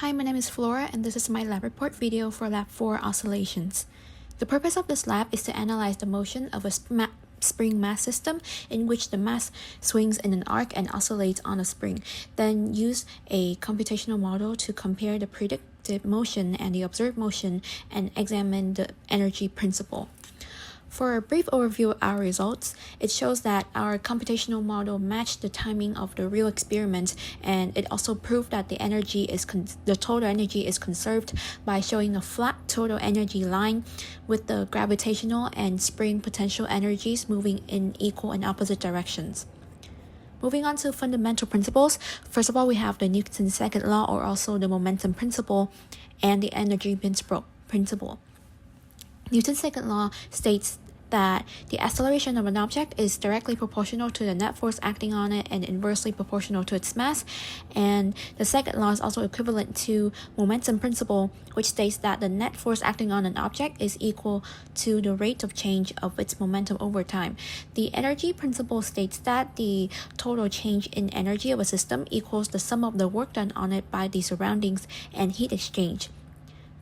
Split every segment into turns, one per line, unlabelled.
Hi, my name is Flora and this is my lab report video for Lab 4 oscillations. The purpose of this lab is to analyze the motion of a spring mass system in which the mass swings in an arc and oscillates on a spring, then use a computational model to compare the predicted motion and the observed motion and examine the energy principle. For a brief overview of our results, it shows that our computational model matched the timing of the real experiment, and it also proved that the total energy is conserved by showing a flat total energy line with the gravitational and spring potential energies moving in equal and opposite directions. Moving on to fundamental principles, first of all, we have the Newton's second law, or also the momentum principle, and the energy principle. Newton's second law states that the acceleration of an object is directly proportional to the net force acting on it and inversely proportional to its mass. And the second law is also equivalent to momentum principle, which states that the net force acting on an object is equal to the rate of change of its momentum over time. The energy principle states that the total change in energy of a system equals the sum of the work done on it by the surroundings and heat exchange.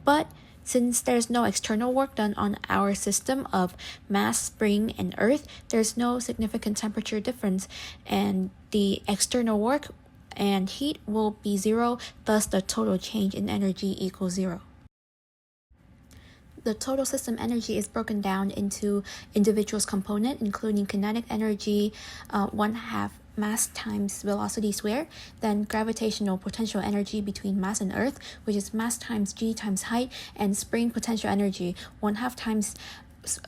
But since there's no external work done on our system of mass, spring, and earth, there's no significant temperature difference, and the external work and heat will be zero, thus the total change in energy equals zero. The total system energy is broken down into individual components, including kinetic energy, 1/2 mass times velocity squared, then gravitational potential energy between mass and earth, which is mass times g times height, and spring potential energy, 1/2 times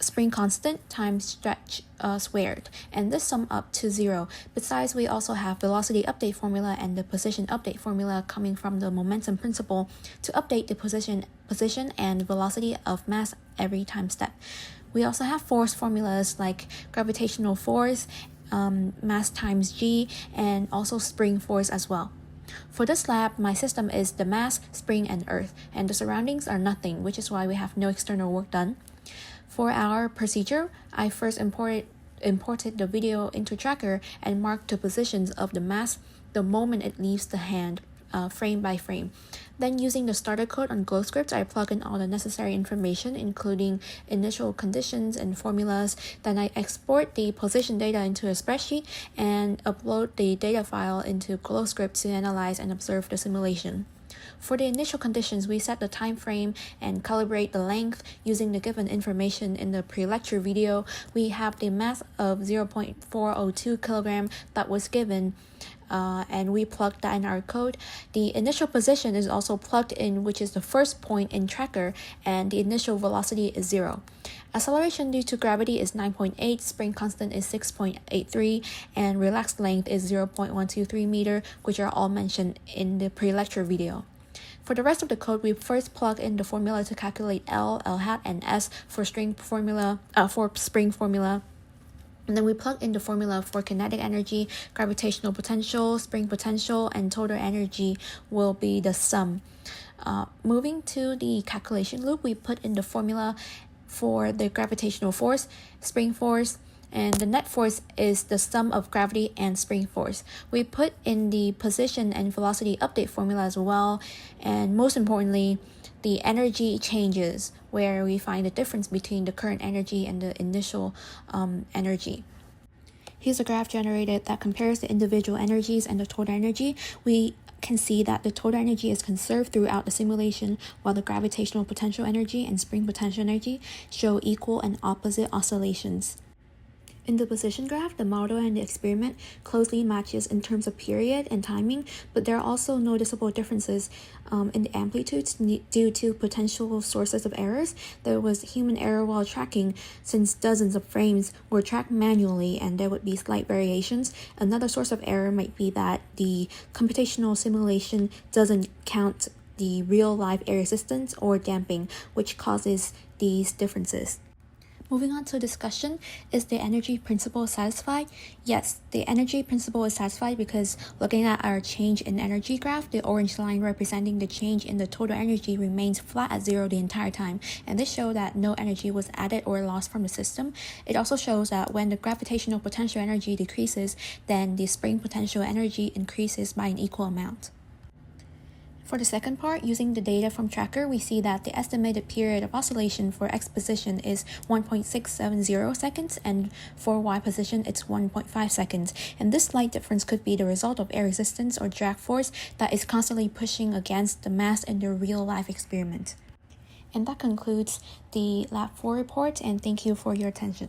spring constant times stretch squared, and this sum up to zero. Besides, we also have velocity update formula and the position update formula coming from the momentum principle to update the position and velocity of mass every time step. We also have force formulas like gravitational force, mass times g, and also spring force as well. For this lab, my system is the mass, spring, and earth, and the surroundings are nothing, which is why we have no external work done. For our procedure, I first imported the video into Tracker and marked the positions of the mass the moment it leaves the hand, frame by frame. Then, using the starter code on GlowScript, I plug in all the necessary information, including initial conditions and formulas. Then I export the position data into a spreadsheet and upload the data file into GlowScript to analyze and observe the simulation. For the initial conditions, we set the time frame and calibrate the length using the given information in the pre-lecture video. We have the mass of 0.402 kilogram that was given, and we plugged that in our code. The initial position is also plugged in, which is the first point in Tracker, and the initial velocity is 0. Acceleration due to gravity is 9.8, spring constant is 6.83, and relaxed length is 0.123 meter, which are all mentioned in the pre-lecture video. For the rest of the code, we first plug in the formula to calculate L hat, and S for spring formula. And then we plug in the formula for kinetic energy, gravitational potential, spring potential, and total energy will be the sum. Moving to the calculation loop, we put in the formula for the gravitational force, spring force, and the net force is the sum of gravity and spring force. We put in the position and velocity update formula as well, and most importantly, the energy changes, where we find the difference between the current energy and the initial energy. Here's a graph generated that compares the individual energies and the total energy. We can see that the total energy is conserved throughout the simulation, while the gravitational potential energy and spring potential energy show equal and opposite oscillations. In the position graph, the model and the experiment closely matches in terms of period and timing, but there are also noticeable differences in the amplitudes due to potential sources of errors. There was human error while tracking, since dozens of frames were tracked manually and there would be slight variations. Another source of error might be that the computational simulation doesn't count the real-life air resistance or damping, which causes these differences. Moving on to discussion, is the energy principle satisfied? Yes, the energy principle is satisfied because looking at our change in energy graph, the orange line representing the change in the total energy remains flat at 0 the entire time, and this shows that no energy was added or lost from the system. It also shows that when the gravitational potential energy decreases, then the spring potential energy increases by an equal amount. For the second part, using the data from tracker, we see that the estimated period of oscillation for X position is 1.670 seconds, and for Y position, it's 1.5 seconds. And this slight difference could be the result of air resistance or drag force that is constantly pushing against the mass in the real-life experiment. And that concludes the Lab 4 report, and thank you for your attention.